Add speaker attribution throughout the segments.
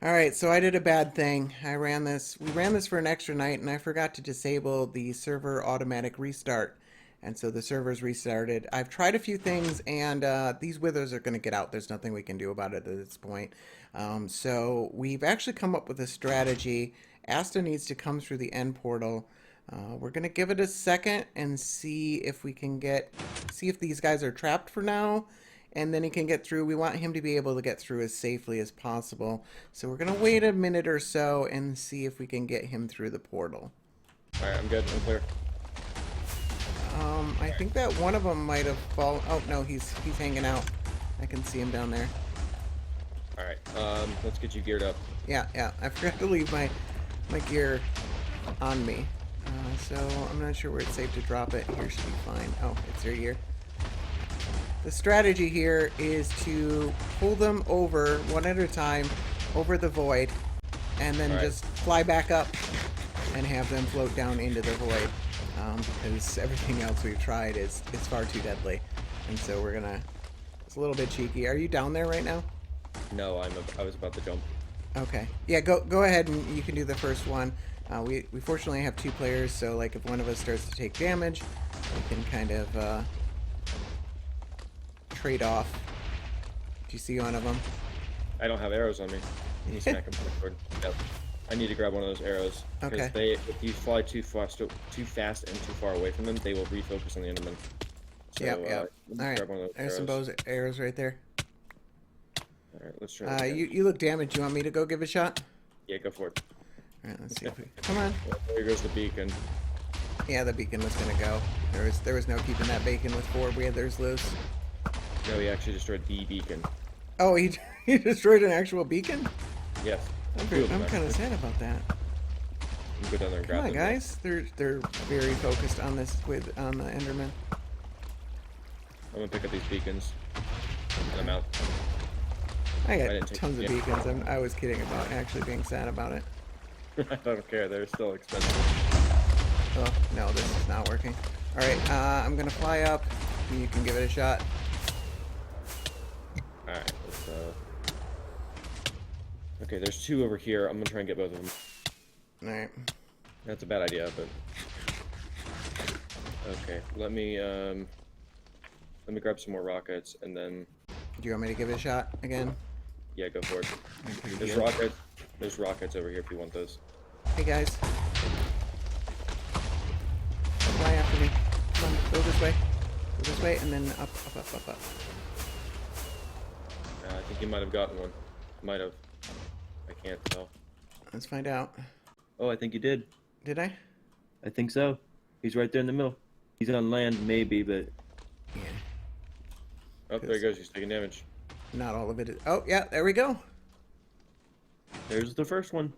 Speaker 1: Alright, so I did a bad thing. We ran this for an extra night, and I forgot to disable the server automatic restart. And so the server's restarted. I've tried a few things, and these withers are going to get out. There's nothing we can do about it at this point. So we've actually come up with a strategy. Asta needs to come through the end portal. We're going to give it a second and see if we can see if these guys are trapped for now, and then he can get through. We want him to be able to get through as safely as possible. So we're going to wait a minute or so and see if we can get him through the portal.
Speaker 2: Alright, I'm good. I'm clear.
Speaker 1: I think that one of them might have fallen. Oh, no, he's hanging out. I can see him down there.
Speaker 2: Alright, let's get you geared up.
Speaker 1: Yeah, I forgot to leave my gear on me. So I'm not sure where it's safe to drop it. Here should be fine. Oh, it's right here. The strategy here is to pull them over one at a time over the void, and then just fly back up and have them float down into the void. Because everything else we've tried is far too deadly, and so we're gonna. It's a little bit cheeky. Are you down there right now?
Speaker 2: No, I was about to jump.
Speaker 1: Okay. Yeah, go ahead and you can do the first one. We fortunately have two players, so like if one of us starts to take damage, we can kind of trade off. Do you see one of them?
Speaker 2: I don't have arrows on me. Can you smack him forward? Yep. I need to grab one of those arrows. Because if you fly too fast and too far away from them, they will refocus on the enderman. So,
Speaker 1: All right. There's some arrows right there.
Speaker 2: Alright, let's try that.
Speaker 1: You look damaged. You want me to go give it a shot?
Speaker 2: Yeah, go for it.
Speaker 1: Alright, let's see if we... Come on.
Speaker 2: Well, there goes the beacon.
Speaker 1: Yeah, the beacon was gonna go. There was no keeping that beacon with 4 withers loose.
Speaker 2: No, he actually destroyed the beacon.
Speaker 1: Oh, he destroyed an actual beacon?
Speaker 2: Yes.
Speaker 1: I'm kind of sad about that.
Speaker 2: You go down there and grab
Speaker 1: them.
Speaker 2: them.
Speaker 1: Come on, guys. They're very focused on this on the enderman.
Speaker 2: I'm gonna pick up these beacons. And I'm out.
Speaker 1: I got tons of beacons. I was kidding about actually being sad about it.
Speaker 2: I don't care. They're still expensive.
Speaker 1: Oh, no, this is not working. Alright, I'm gonna fly up. You can give it a shot.
Speaker 2: Alright, let's, okay, there's 2 over here. I'm gonna try and get both of them.
Speaker 1: Alright.
Speaker 2: That's a bad idea, but... Okay, let me grab some more rockets, and then...
Speaker 1: Do you want me to give it a shot again?
Speaker 2: Yeah, go for it.
Speaker 1: There's
Speaker 2: rockets. There's rockets over here if you want those.
Speaker 1: Hey, guys. Fly after me. Come on, go this way. Go this way, and then up.
Speaker 2: I think you might have gotten one. Might have. I can't tell.
Speaker 1: Let's find out.
Speaker 2: Oh, I think you did.
Speaker 1: Did I?
Speaker 2: I think so. He's right there in the middle. He's on land, maybe, but...
Speaker 1: Yeah.
Speaker 2: Oh, there he goes. He's taking damage.
Speaker 1: Not all of it is... Oh, yeah, there we go.
Speaker 2: There's the first one.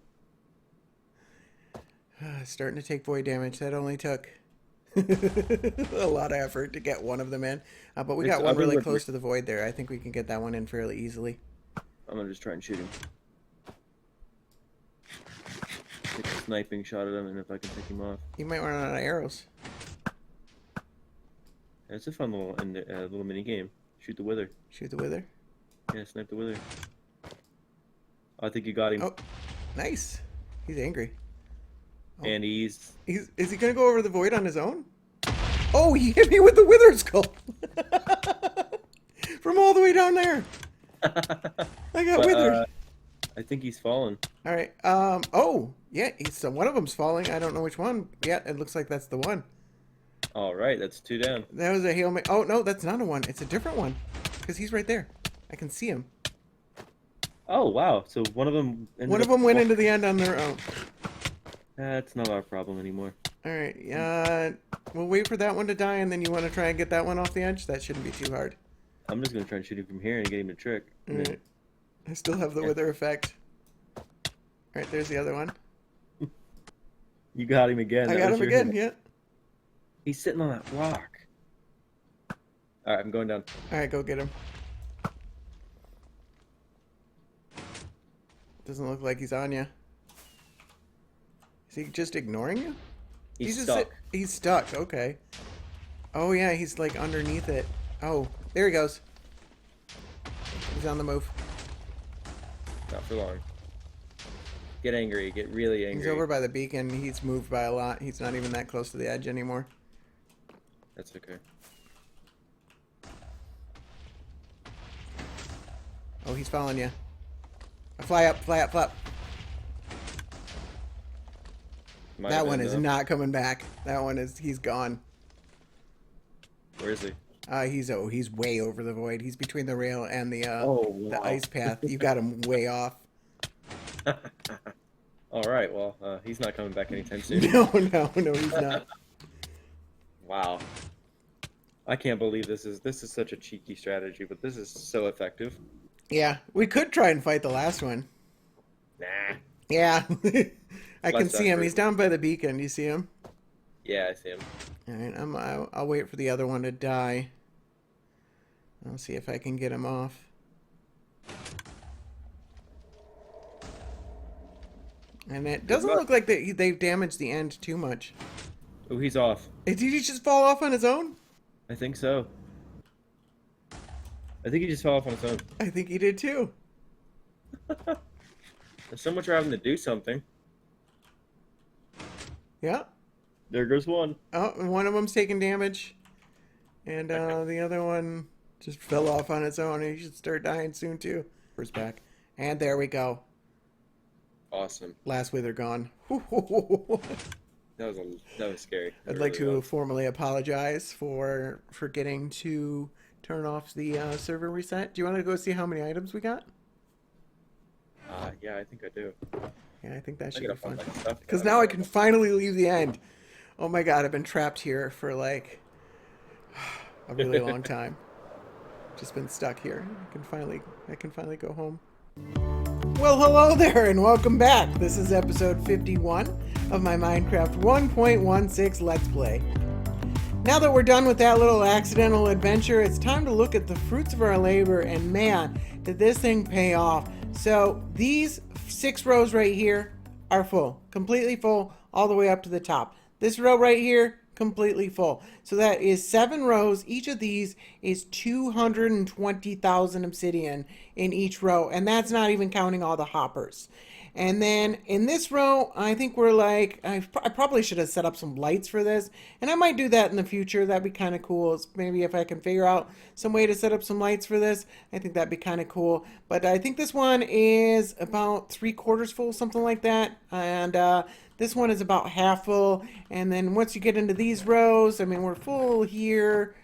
Speaker 1: Starting to take void damage. That only took a lot of effort to get one of them in. But we got one really close to the void there. I think we can get that one in fairly easily.
Speaker 2: I'm going to just try and shoot him. Take a sniping shot at him, and if I can pick him off.
Speaker 1: He might run out of arrows.
Speaker 2: It's a fun little mini game. Shoot the wither.
Speaker 1: Shoot the wither?
Speaker 2: Yeah, snipe the wither. I think you got him.
Speaker 1: Oh, nice. He's angry.
Speaker 2: Oh. And is
Speaker 1: he gonna go over the void on his own? Oh, he hit me with the wither skull from all the way down there. I got withered.
Speaker 2: I think he's fallen.
Speaker 1: All right. Oh, yeah. One of them's falling. I don't know which one. Yeah, it looks like that's the one.
Speaker 2: All right, that's 2 down.
Speaker 1: That was a Hail Mary. Oh no, that's not a one. It's a different one. Because he's right there. I can see him.
Speaker 2: Oh wow! So one of them.
Speaker 1: Went into the end on their own.
Speaker 2: That's not our problem anymore.
Speaker 1: All right. We'll wait for that one to die, and then you want to try and get that one off the edge. That shouldn't be too hard.
Speaker 2: I'm just gonna try and shoot him from here and get him to trick.
Speaker 1: All right. I still have the wither effect. All right, there's the other one.
Speaker 2: You got him again.
Speaker 1: I got him again. Yeah.
Speaker 2: He's sitting on that rock. All right, I'm going down.
Speaker 1: All right, go get him. Doesn't look like he's on you. Is he just ignoring you?
Speaker 2: He's stuck.
Speaker 1: He's stuck. Okay. Oh yeah, he's like underneath it. Oh, there he goes. He's on the move.
Speaker 2: Not for long. Get angry. Get really angry.
Speaker 1: He's over by the beacon. He's moved by a lot. He's not even that close to the edge anymore.
Speaker 2: That's okay.
Speaker 1: Oh, he's following you. Fly up, fly up, fly up. That one is not coming back. That one is, he's gone.
Speaker 2: Where is he?
Speaker 1: He's way over the void. He's between the rail and the
Speaker 2: wow.
Speaker 1: ice path. You got him way off.
Speaker 2: All right, well, he's not coming back anytime soon.
Speaker 1: No, he's not.
Speaker 2: Wow. I can't believe this is such a cheeky strategy, but this is so effective.
Speaker 1: Yeah, we could try and fight the last one.
Speaker 2: Nah.
Speaker 1: Yeah. I can see him. He's down by the beacon. You see him?
Speaker 2: Yeah, I see him.
Speaker 1: All right, I'll wait for the other one to die. I'll see if I can get him off. And it doesn't look like they've damaged the end too much.
Speaker 2: Oh, he's off.
Speaker 1: Did he just fall off on his own?
Speaker 2: I think so. I think he just fell off on his own.
Speaker 1: I think he did too.
Speaker 2: There's so much for having to do something.
Speaker 1: Yeah.
Speaker 2: There goes one.
Speaker 1: Oh, one of them's taking damage. And the other one just fell off on its own. He should start dying soon too. First back. And there we go.
Speaker 2: Awesome.
Speaker 1: Last wither gone.
Speaker 2: That was scary.
Speaker 1: I'd like to formally apologize for forgetting to turn off the server reset. Do you want to go see how many items we got?
Speaker 2: Yeah, I think I do.
Speaker 1: Yeah, I think that should be fun.
Speaker 2: Because
Speaker 1: Because now I can finally leave the end. Oh my god, I've been trapped here for like a really long time. Just been stuck here. I can finally go home. Well, hello there and welcome back. This is episode 51 of my Minecraft 1.16 Let's Play. Now that we're done with that little accidental adventure, it's time to look at the fruits of our labor, and man, did this thing pay off. So these 6 rows right here are full, completely full, all the way up to the top. This row right here, completely full. So that is 7 rows. Each of these is 220,000 obsidian in each row, and that's not even counting all the hoppers. And then in this row, I think we're like, I probably should have set up some lights for this, and I might do that in the future. That'd be kind of cool. Maybe if I can figure out some way to set up some lights for this, I think that'd be kind of cool. But I think this one is about 3/4 full, something like that. And this one is about half full. And then once you get into these rows, I mean, we're full here.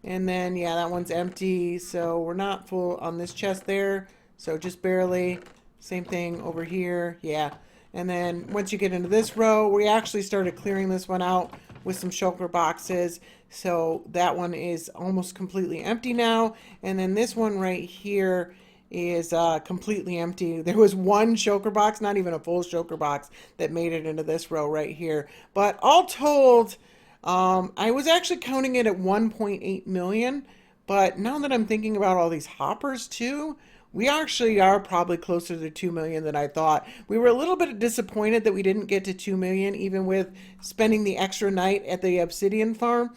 Speaker 1: And then, yeah, that one's empty. So we're not full on this chest there. So just barely. Same thing over here. Yeah. And then once you get into this row, we actually started clearing this one out with some shulker boxes. So that one is almost completely empty now. And then this one right here is completely empty. There was one shulker box, not even a full shulker box, that made it into this row right here. But all told, I was actually counting it at 1.8 million. But now that I'm thinking about all these hoppers too, we actually are probably closer to 2 million than I thought. We were a little bit disappointed that we didn't get to 2 million, even with spending the extra night at the obsidian farm.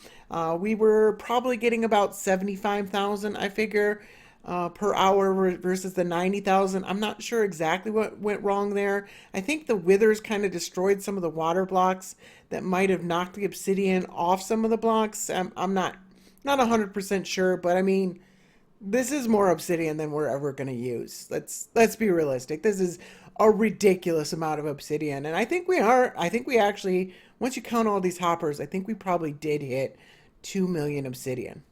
Speaker 1: We were probably getting about 75,000, I figure, per hour versus the 90,000. I'm not sure exactly what went wrong there. I think the withers kind of destroyed some of the water blocks that might have knocked the obsidian off some of the blocks. I'm not 100% sure, but I mean, this is more obsidian than we're ever going to use. Let's be realistic. This is a ridiculous amount of obsidian. And I think we actually, once you count all these hoppers, I think we probably did hit 2 million obsidian.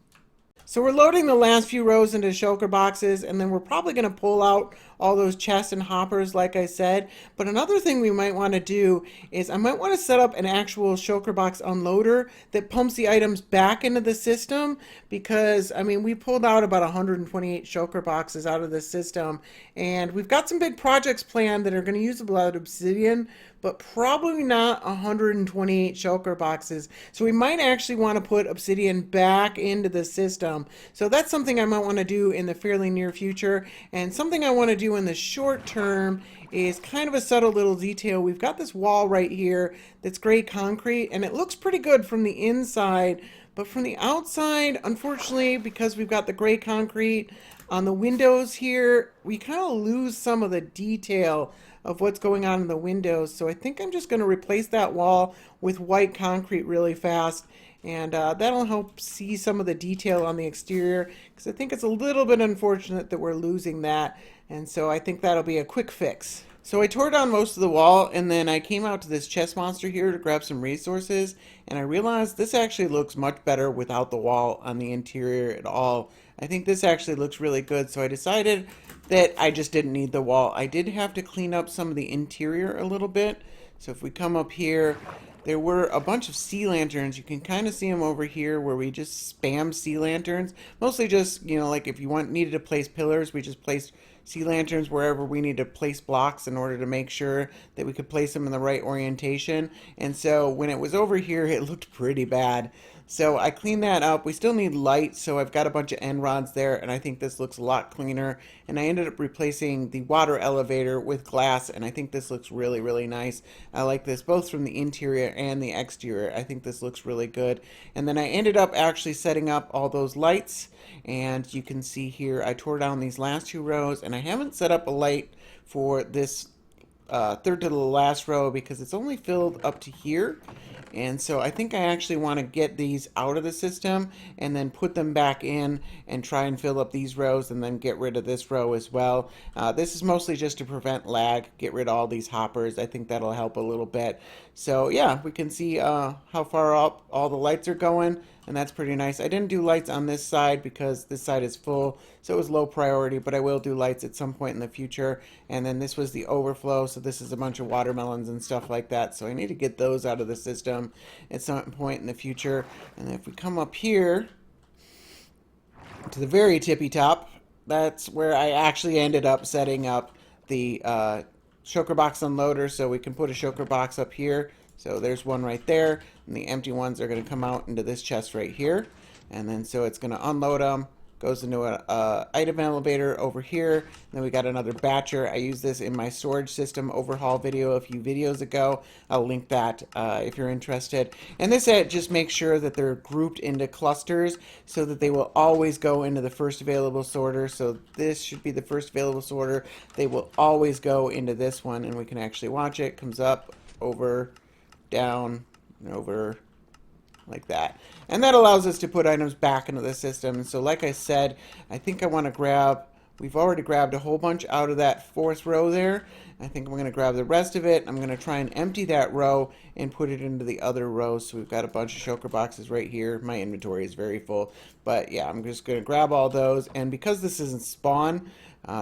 Speaker 1: So we're loading the last few rows into shulker boxes, and then we're probably going to pull out all those chests and hoppers like I said. But another thing we might want to do is I might want to set up an actual shulker box unloader that pumps the items back into the system, because I mean, we pulled out about 128 shulker boxes out of the system, and we've got some big projects planned that are going to use a lot of obsidian, but probably not 128 shulker boxes. So we might actually want to put obsidian back into the system. So that's something I might want to do in the fairly near future. And something I want to do in the short term is kind of a subtle little detail. We've got this wall right here that's gray concrete, and it looks pretty good from the inside. But from the outside, unfortunately, because we've got the gray concrete, On the windows here, we kind of lose some of the detail of what's going on in the windows. So I think I'm just going to replace that wall with white concrete really fast. And that'll help see some of the detail on the exterior, because I think it's a little bit unfortunate that we're losing that. And so I think that'll be a quick fix. So I tore down most of the wall, and then I came out to this chest monster here to grab some resources, and I realized this actually looks much better without the wall on the interior at all. I think this actually looks really good, so I decided that I just didn't need the wall. I did have to clean up some of the interior a little bit. So if we come up here, there were a bunch of sea lanterns. You can kind of see them over here where we just spam sea lanterns. Mostly just, you know, like if you needed to place pillars, we just placed sea lanterns wherever we need to place blocks in order to make sure that we could place them in the right orientation. And so when it was over here, it looked pretty bad. So I cleaned that up. We still need light, so I've got a bunch of end rods there, and I think this looks a lot cleaner. And I ended up replacing the water elevator with glass, and I think this looks really, really nice. I like this both from the interior and the exterior. I think this looks really good. And then I ended up actually setting up all those lights, and you can see here I tore down these last two rows, and I haven't set up a light for this third to the last row because it's only filled up to here. And so I think I actually want to get these out of the system and then put them back in and try and fill up these rows and then get rid of this row as well. This is mostly just to prevent lag, get rid of all these hoppers. I think that'll help a little bit. So yeah, we can see how far up all the lights are going, and that's pretty nice. I didn't do lights on this side because this side is full, so it was low priority, but I will do lights at some point in the future. And then this was the overflow, so this is a bunch of watermelons and stuff like that, so I need to get those out of the system at some point in the future. And if we come up here to the very tippy top, that's where I actually ended up setting up the shulker box unloader, so we can put a shulker box up here. So there's one right there, and the empty ones are going to come out into this chest right here. And then so it's going to unload them, goes into a item elevator over here. And then we got another batcher. I use this in my storage system overhaul video a few videos ago. I'll link that if you're interested. And this just makes sure that they're grouped into clusters so that they will always go into the first available sorter. So this should be the first available sorter. They will always go into this one, and we can actually watch it. Comes up, over, down, and over, like that. And that allows us to put items back into the system. And so like I said, I think I want to grab, we've already grabbed a whole bunch out of that fourth row there. I think I'm going to grab the rest of it. I'm going to try and empty that row and put it into the other row. So we've got a bunch of shulker boxes right here. My inventory is very full. But yeah, I'm just going to grab all those. And because this isn't spawn,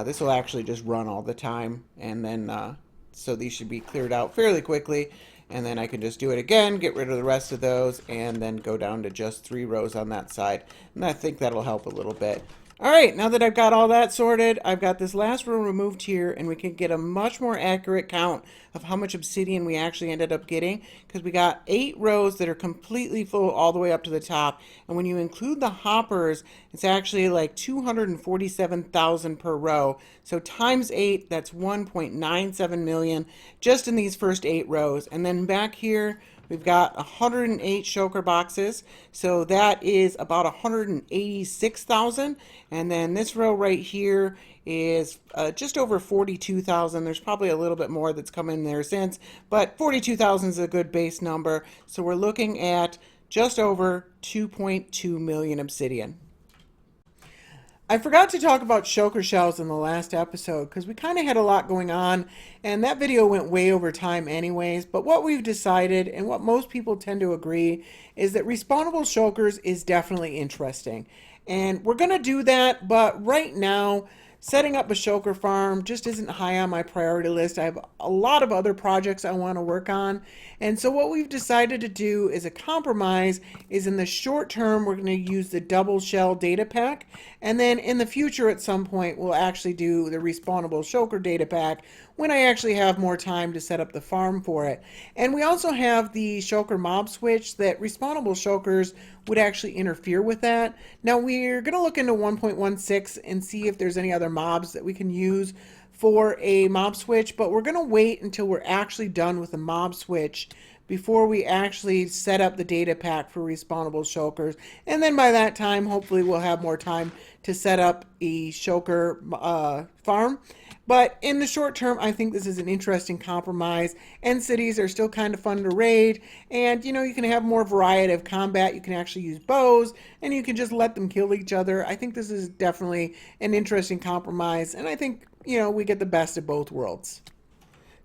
Speaker 1: this will actually just run all the time. And then, so these should be cleared out fairly quickly. And then I can just do it again, get rid of the rest of those, and then go down to just 3 rows on that side. And I think that'll help a little bit. Alright, now that I've got all that sorted, I've got this last row removed here, and we can get a much more accurate count of how much obsidian we actually ended up getting, because we got 8 rows that are completely full all the way up to the top, and when you include the hoppers, it's actually like 247,000 per row. So times 8, that's 1.97 million just in these first 8 rows. And then back here, we've got 108 shulker boxes, so that is about 186,000. And then this row right here is just over 42,000. There's probably a little bit more that's come in there since, but 42,000 is a good base number. So we're looking at just over 2.2 million obsidian. I forgot to talk about shulker shells in the last episode because we kind of had a lot going on, and that video went way over time anyways. But what we've decided, and what most people tend to agree, is that respawnable shulkers is definitely interesting. And we're going to do that, but right now, setting up a shulker farm just isn't high on my priority list. I have a lot of other projects I want to work on. And so what we've decided to do as a compromise is in the short term, we're going to use the double shell data pack. And then in the future at some point, we'll actually do the respawnable shulker data pack when I actually have more time to set up the farm for it. And we also have the shulker mob switch that respawnable shulkers would actually interfere with that. Now we're going to look into 1.16 and see if there's any other mobs that we can use for a mob switch, but we're going to wait until we're actually done with the mob switch before we actually set up the data pack for respawnable shulkers. And then by that time, hopefully we'll have more time to set up a shulker farm. But in the short term, I think this is an interesting compromise. End cities are still kind of fun to raid. And, you can have more variety of combat. You can actually use bows, and you can just let them kill each other. I think this is definitely an interesting compromise. And I think, we get the best of both worlds.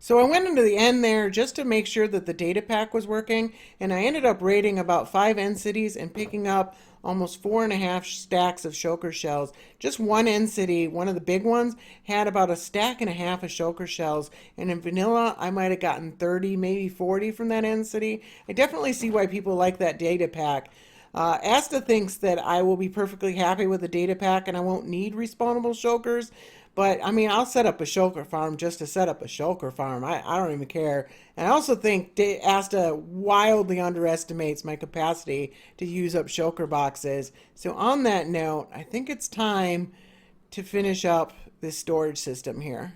Speaker 1: So I went into the end there just to make sure that the data pack was working, and I ended up raiding about 5 end cities and picking up almost 4.5 stacks of shulker shells. Just one end city, one of the big ones, had about 1.5 stacks of shulker shells, and in vanilla I might have gotten 30, maybe 40 from that end city. I definitely see why people like that data pack. Asta thinks that I will be perfectly happy with the data pack and I won't need respawnable shulkers. But, I mean, I'll set up a shulker farm just to set up a shulker farm. I don't even care. And I also think Asta wildly underestimates my capacity to use up shulker boxes. So on that note, I think it's time to finish up this storage system here.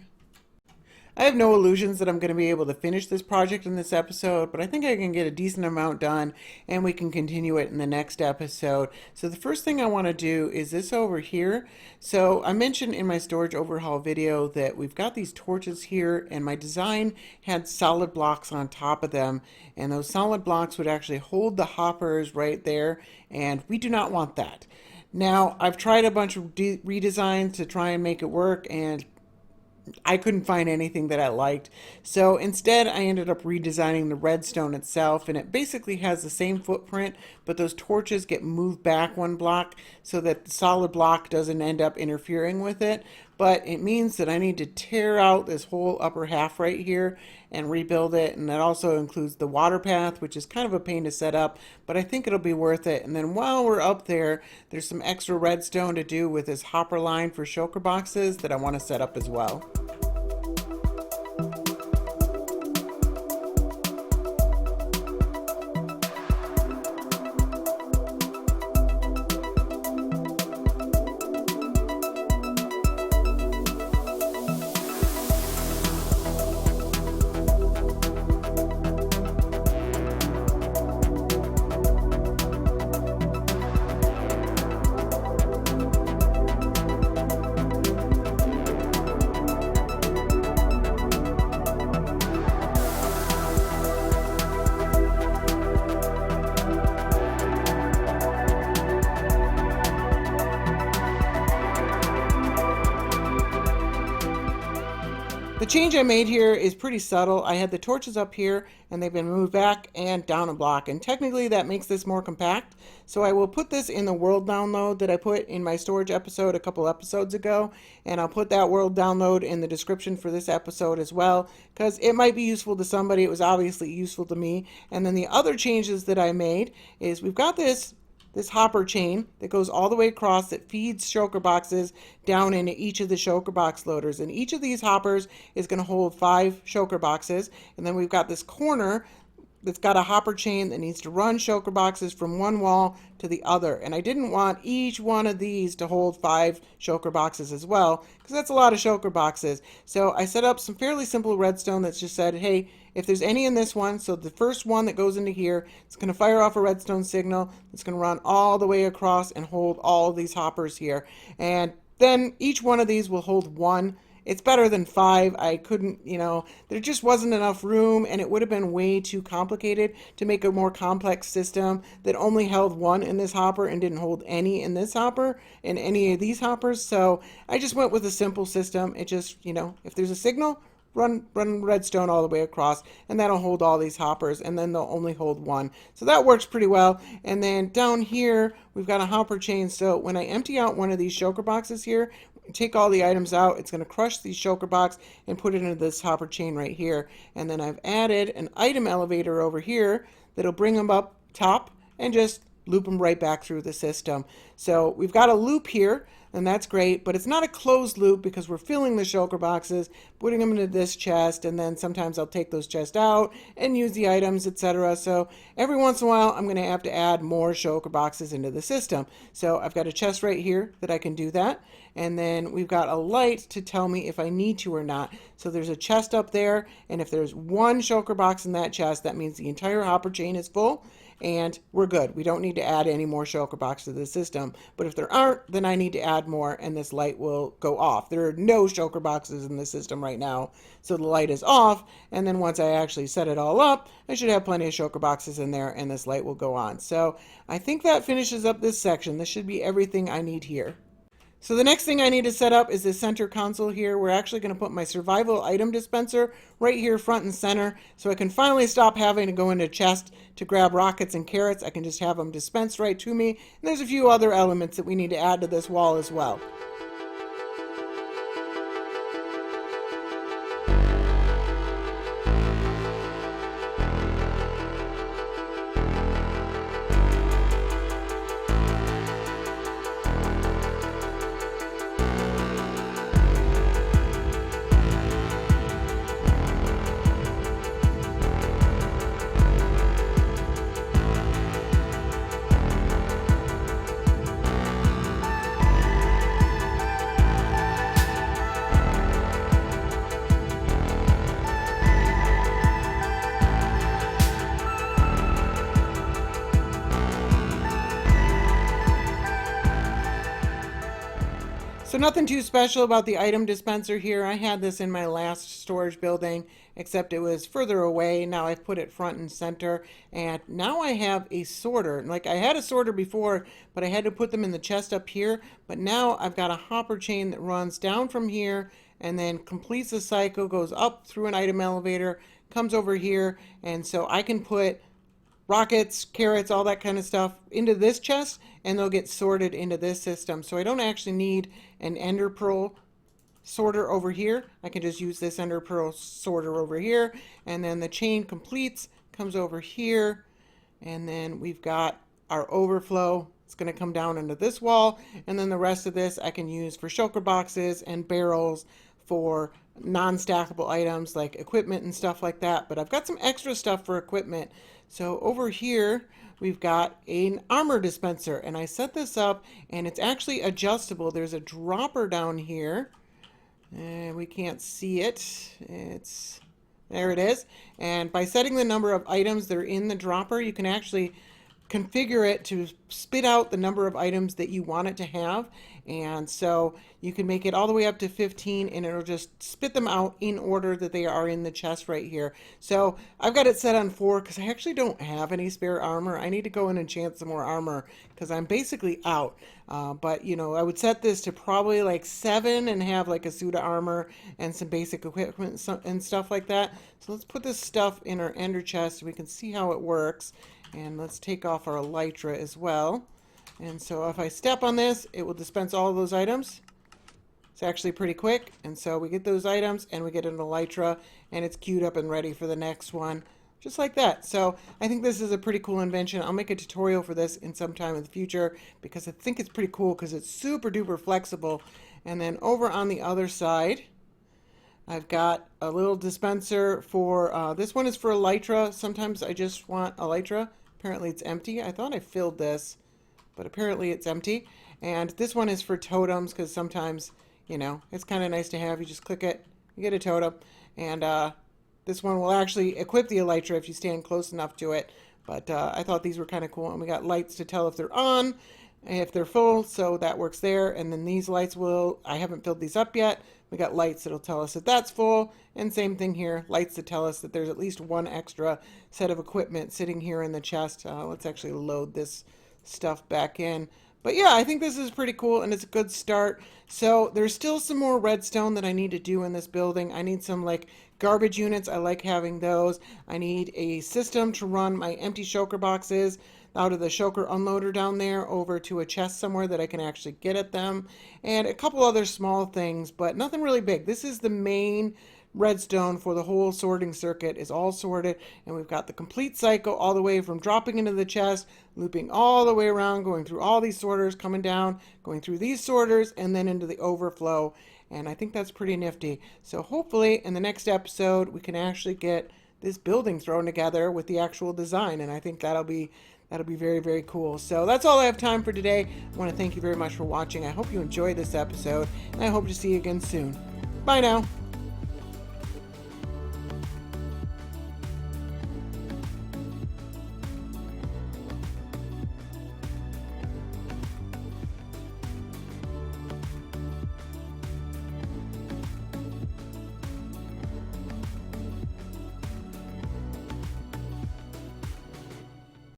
Speaker 1: I have no illusions that I'm going to be able to finish this project in this episode, but I think I can get a decent amount done and we can continue it in the next episode. So the first thing I want to do is this over here. So I mentioned in my storage overhaul video that we've got these torches here, and my design had solid blocks on top of them, and those solid blocks would actually hold the hoppers right there, and we do not want that. Now, I've tried a bunch of redesigns to try and make it work, and I couldn't find anything that I liked. So instead I ended up redesigning the redstone itself, and it basically has the same footprint, but those torches get moved back 1 block so that the solid block doesn't end up interfering with it. But it means that I need to tear out this whole upper half right here and rebuild it, and that also includes the water path, which is kind of a pain to set up, but I think it'll be worth it. And then while we're up there, there's some extra redstone to do with this hopper line for shulker boxes that I want to set up as well. The change I made here is pretty subtle. I had the torches up here and they've been moved back and down a block, and technically that makes this more compact. So I will put this in the world download that I put in my storage episode a couple episodes ago, and I'll put that world download in the description for this episode as well, because it might be useful to somebody. It was obviously useful to me. And then the other changes that I made is we've got this hopper chain that goes all the way across that feeds shulker boxes down into each of the shulker box loaders. And each of these hoppers is going to hold 5 shulker boxes. And then we've got this corner that's got a hopper chain that needs to run shulker boxes from one wall to the other. And I didn't want each one of these to hold 5 shulker boxes as well, because that's a lot of shulker boxes. So I set up some fairly simple redstone that's just said, hey, if there's any in this one, so the first one that goes into here, it's going to fire off a redstone signal. It's going to run all the way across and hold all of these hoppers here. And then each one of these will hold 1. It's better than 5. I couldn't, there just wasn't enough room, and it would have been way too complicated to make a more complex system that only held 1 in this hopper and didn't hold any in this hopper and any of these hoppers. So I just went with a simple system. It just, if there's a signal, run redstone all the way across, and that'll hold all these hoppers, and then they'll only hold 1. So that works pretty well. And then down here, we've got a hopper chain. So when I empty out one of these shulker boxes here, take all the items out, it's going to crush the shulker box and put it into this hopper chain right here. And then I've added an item elevator over here that'll bring them up top and just loop them right back through the system. So we've got a loop here. and that's great, but it's not a closed loop because we're filling the shulker boxes, putting them into this chest, and then sometimes I'll take those chests out and use the items, etc. So every once in a while, I'm going to have to add more shulker boxes into the system. So I've got a chest right here that I can do that, and then we've got a light to tell me if I need to or not. So there's a chest up there, and if there's one shulker box in that chest, that means the entire hopper chain is full, and we're good. We don't need to add any more shulker boxes to the system. But if there aren't, then I need to add more, and this light will go off. There are no shulker boxes in the system right now, so the light is off, and then once I actually set it all up, I should have plenty of shulker boxes in there, and this light will go on. So I think that finishes up this section. This should be everything I need here. So the next thing I need to set up is the center console here. We're actually going to put my survival item dispenser right here front and center, so I can finally stop having to go into a chest to grab rockets and carrots. I can just have them dispensed right to me. And there's a few other elements that we need to add to this wall as well. So nothing too special about the item dispenser here. I had this in my last storage building, except it was further away. Now I've put it front and center, and now I have a sorter. Like, I had a sorter before, but I had to put them in the chest up here. But now I've got a hopper chain that runs down from here and then completes the cycle, goes up through an item elevator, comes over here, and so I can put rockets, carrots, all that kind of stuff into this chest, and they'll get sorted into this system. So I don't actually need an ender pearl sorter over here. I can just use this ender pearl sorter over here, and then the chain completes, comes over here, and then we've got our overflow. It's going to come down into this wall, and then the rest of this I can use for shulker boxes and barrels for non-stackable items like equipment and stuff like that. But I've got some extra stuff for equipment. So over here we've got an armor dispenser, and I set this up and it's actually adjustable. There's a dropper down here, and we can't see it. There it is. And by setting the number of items that are in the dropper, you can actually configure it to spit out the number of items that you want it to have. And so you can make it all the way up to 15, and it'll just spit them out in order that they are in the chest right here. So I've got it set on 4 because I actually don't have any spare armor. I need to go in and enchant some more armor because I'm basically out. But you know, I would set this to probably like 7 and have like a suit of armor and some basic equipment and stuff like that. So let's put this stuff in our ender chest so we can see how it works. And let's take off our elytra as well. And so if I step on this, it will dispense all of those items. It's actually pretty quick. And so we get those items and we get an elytra, and it's queued up and ready for the next one. Just like that. So I think this is a pretty cool invention. I'll make a tutorial for this in some time in the future because I think it's pretty cool because it's super duper flexible. And then over on the other side, I've got a little dispenser for, this one is for elytra. Sometimes I just want elytra. Apparently it's empty. I thought I filled this, but apparently it's empty. And this one is for totems because sometimes, you know, it's kind of nice to have. You just click it, you get a totem. And this one will actually equip the elytra if you stand close enough to it. But I thought these were kind of cool. And we got lights to tell if they're on, if they're full, so that works there. And then these lights will, I haven't filled these up yet. We got lights that'll tell us that that's full, and same thing here, lights that tell us that there's at least one extra set of equipment sitting here in the chest. Let's actually load this stuff back in. But yeah, I think this is pretty cool, and it's a good start. So there's still some more redstone that I need to do in this building. I need some like garbage units. I like having those. I need a system to run my empty shulker boxes out of the shulker unloader down there over to a chest somewhere that I can actually get at them, and a couple other small things, but nothing really big. This is the main redstone for the whole sorting circuit is all sorted, and we've got the complete cycle all the way from dropping into the chest, looping all the way around, going through all these sorters, coming down, going through these sorters, and then into the overflow. And I think that's pretty nifty. So hopefully in the next episode we can actually get this building thrown together with the actual design, and I think that'll be very, very cool. So that's all I have time for today. I want to thank you very much for watching. I hope you enjoyed this episode, and I hope to see you again soon. Bye now.